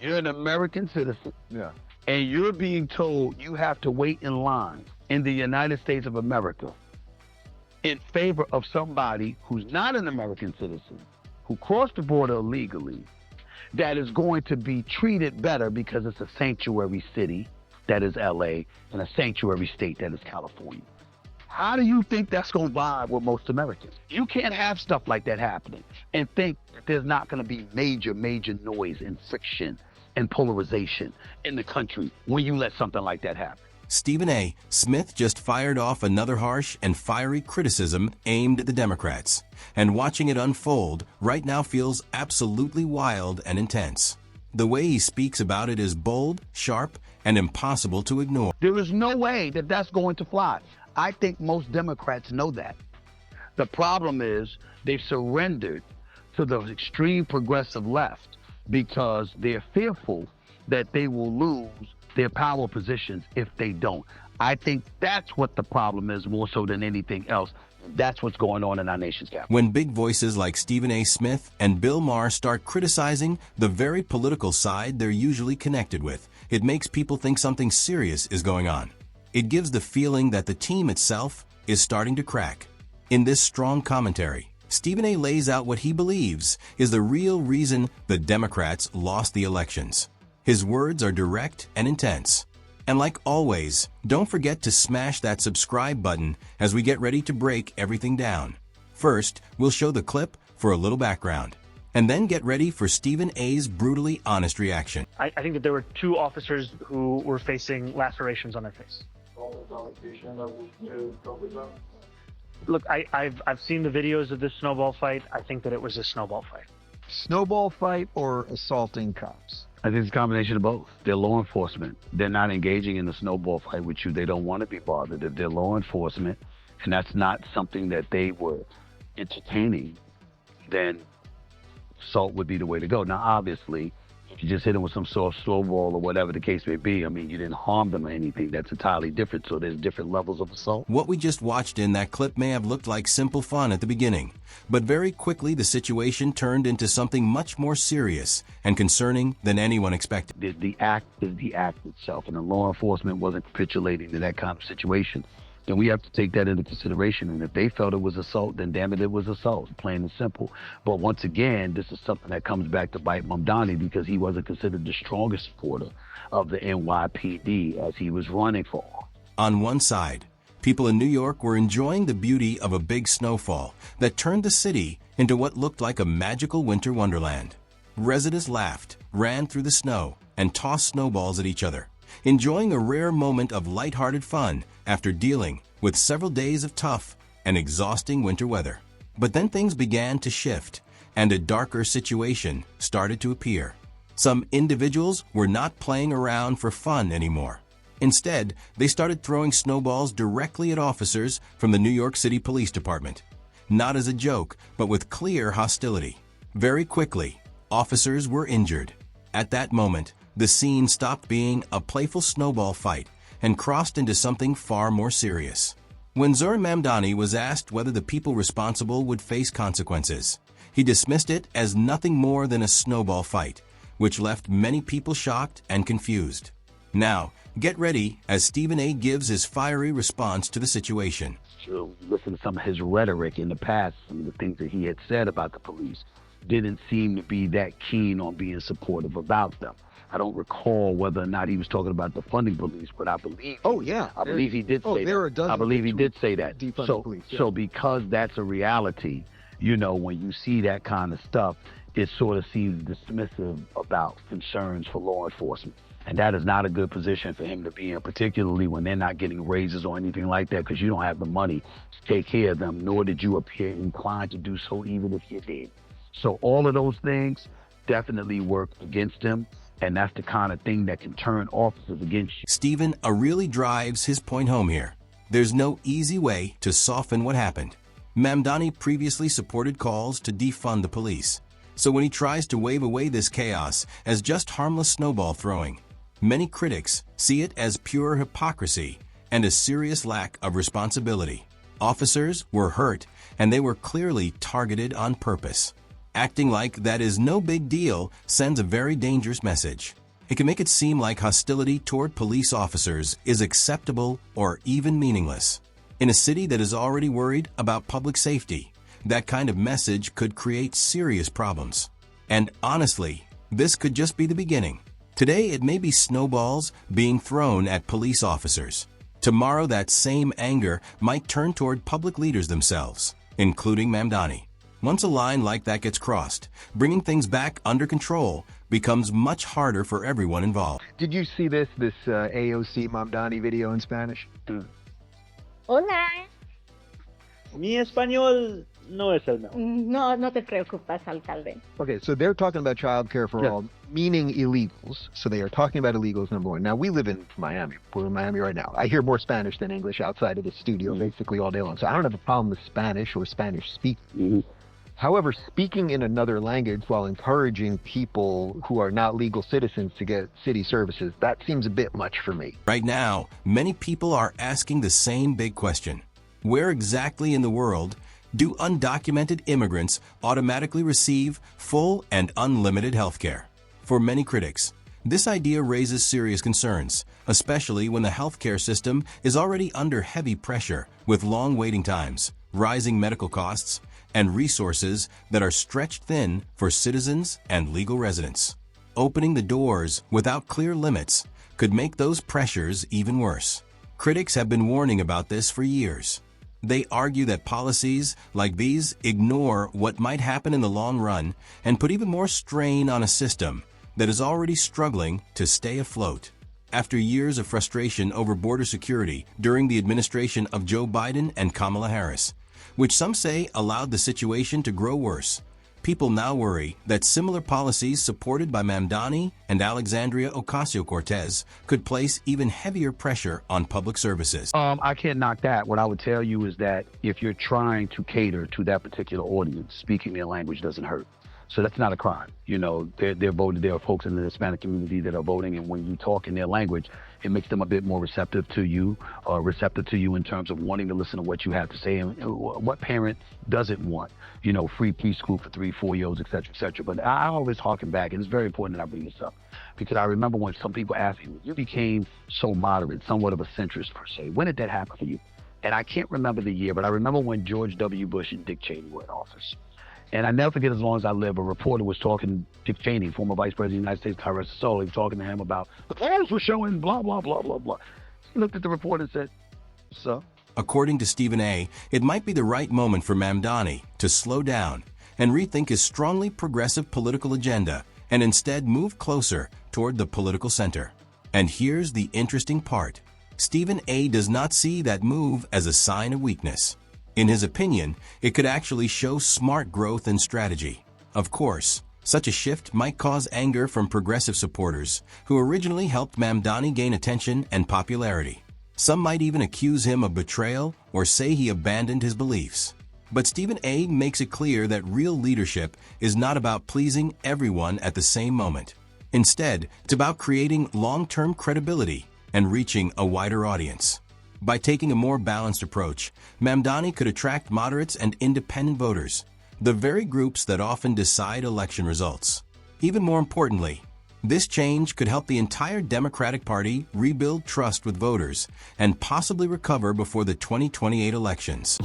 You're an American citizen, Yeah. and you're being told you have to wait in line in the United States of America in favor of somebody who's not an American citizen, who crossed the border illegally, that is going to be treated better because it's a sanctuary city, that is LA, and a sanctuary state, that is California. How do you think that's going to vibe with most Americans? You can't have stuff like that happening and think that there's not going to be major, major noise and friction and polarization in the country when you let something like that happen. Stephen A. Smith just fired off another harsh and fiery criticism aimed at the Democrats, and watching it unfold right now feels absolutely wild and intense. The way he speaks about it is bold, sharp, and impossible to ignore. There is no way that that's going to fly. I think most Democrats know that. The problem is they've surrendered to the extreme progressive left because they're fearful that they will lose their power positions if they don't. I think that's what the problem is more so than anything else. That's what's going on in our nation's capital. When big voices like Stephen A. Smith and Bill Maher start criticizing the very political side they're usually connected with, it makes people think something serious is going on. It gives the feeling that the team itself is starting to crack. In this strong commentary, Stephen A. lays out what he believes is the real reason the Democrats lost the elections. His words are direct and intense. And like always, don't forget to smash that subscribe button as we get ready to break everything down. First, we'll show the clip for a little background, and then get ready for Stephen A.'s brutally honest reaction. I think that there were two officers who were facing lacerations on their face. Look, I've seen the videos of this snowball fight. I think that it was a snowball fight. Snowball fight or assaulting cops? I think it's a combination of both. They're law enforcement. They're not engaging in a snowball fight with you. They don't want to be bothered. If they're law enforcement and that's not something that they were entertaining, then assault would be the way to go. Now, obviously, if you just hit them with some sort of snowball or whatever the case may be, I mean, you didn't harm them or anything. That's entirely different. So there's different levels of assault. What we just watched in that clip may have looked like simple fun at the beginning, but very quickly the situation turned into something much more serious and concerning than anyone expected. The act is the act itself, and the law enforcement wasn't capitulating to that kind of situation. Then we have to take that into consideration. And if they felt it was assault, then damn it was assault, plain and simple. But once again, this is something that comes back to bite Mamdani because he wasn't considered the strongest supporter of the NYPD as he was running for. On one side, people in New York were enjoying the beauty of a big snowfall that turned the city into what looked like a magical winter wonderland. Residents laughed, ran through the snow, and tossed snowballs at each other, enjoying a rare moment of lighthearted fun after dealing with several days of tough and exhausting winter weather. But then things began to shift, and a darker situation started to appear. Some individuals were not playing around for fun anymore. Instead, they started throwing snowballs directly at officers from the New York City Police Department. Not as a joke, but with clear hostility. Very quickly, officers were injured. At that moment, the scene stopped being a playful snowball fight and crossed into something far more serious. When Zohran Mamdani was asked whether the people responsible would face consequences, he dismissed it as nothing more than a snowball fight, which left many people shocked and confused. Now, get ready as Stephen A. gives his fiery response to the situation. To listen to some of his rhetoric in the past, some of the things that he had said about the police didn't seem to be that keen on being supportive about them. I don't recall whether or not he was talking about defunding police, but I believe. Oh yeah, I believe he did say there that. are a dozen I believe he did say that. Defund So, police, yeah. so because that's a reality, you know, when you see that kind of stuff, it sort of seems dismissive about concerns for law enforcement. And that is not a good position for him to be in, particularly when they're not getting raises or anything like that, because you don't have the money to take care of them, nor did you appear inclined to do so even if you did. So all of those things definitely work against him. And that's the kind of thing that can turn officers against you. Stephen A. really drives his point home here. There's no easy way to soften what happened. Mamdani previously supported calls to defund the police. So when he tries to wave away this chaos as just harmless snowball throwing, many critics see it as pure hypocrisy and a serious lack of responsibility. Officers were hurt, and they were clearly targeted on purpose. Acting like that is no big deal sends a very dangerous message. It can make it seem like hostility toward police officers is acceptable or even meaningless. In a city that is already worried about public safety, that kind of message could create serious problems. And honestly, this could just be the beginning. Today, it may be snowballs being thrown at police officers. Tomorrow, that same anger might turn toward public leaders themselves, including Mamdani. Once a line like that gets crossed, bringing things back under control becomes much harder for everyone involved. Did you see this AOC Mamdani video in Spanish? Hola. Mi español no es el mejor. No te preocupes, alcalde. Okay, so they're talking about childcare for all, meaning illegals. So they are talking about illegals, number one. Now, we live in Miami. We're in Miami right now. I hear more Spanish than English outside of the studio basically all day long. So I don't have a problem with Spanish or Spanish speaking. However, speaking in another language while encouraging people who are not legal citizens to get city services, that seems a bit much for me. Right now, many people are asking the same big question. Where exactly in the world do undocumented immigrants automatically receive full and unlimited health care? For many critics, this idea raises serious concerns, especially when the healthcare system is already under heavy pressure with long waiting times, rising medical costs, and resources that are stretched thin for citizens and legal residents. Opening the doors without clear limits could make those pressures even worse. Critics have been warning about this for years. They argue that policies like these ignore what might happen in the long run and put even more strain on a system that is already struggling to stay afloat. After years of frustration over border security during the administration of Joe Biden and Kamala Harris, which some say allowed the situation to grow worse, people now worry that similar policies supported by Mamdani and Alexandria Ocasio-Cortez could place even heavier pressure on public services. I can't knock that. What I would tell you is that if you're trying to cater to that particular audience, speaking their language doesn't hurt. So that's not a crime. You know, they're voting. There are folks in the Hispanic community that are voting, and when you talk in their language, it makes them a bit more receptive to you in terms of wanting to listen to what you have to say. And what parent doesn't want, you know, free preschool for 3-4 year olds, et cetera, et cetera. But I always harken back, and it's very important that I bring this up, because I remember when some people asked me, you became so moderate, somewhat of a centrist per se. When did that happen for you? And I can't remember the year, but I remember when George W. Bush and Dick Cheney were in office. And I never forget, as long as I live, a reporter was talking, Dick Cheney, former Vice President of the United States, God rest his soul, he was talking to him about the polls were showing blah, blah, blah, blah, blah. He looked at the report and said, so? According to Stephen A., it might be the right moment for Mamdani to slow down and rethink his strongly progressive political agenda and instead move closer toward the political center. And here's the interesting part. Stephen A. does not see that move as a sign of weakness. In his opinion, it could actually show smart growth and strategy. Of course, such a shift might cause anger from progressive supporters who originally helped Mamdani gain attention and popularity. Some might even accuse him of betrayal or say he abandoned his beliefs. But Stephen A. makes it clear that real leadership is not about pleasing everyone at the same moment. Instead, it's about creating long-term credibility and reaching a wider audience. By taking a more balanced approach, Mamdani could attract moderates and independent voters, the very groups that often decide election results. Even more importantly, this change could help the entire Democratic Party rebuild trust with voters and possibly recover before the 2028 elections.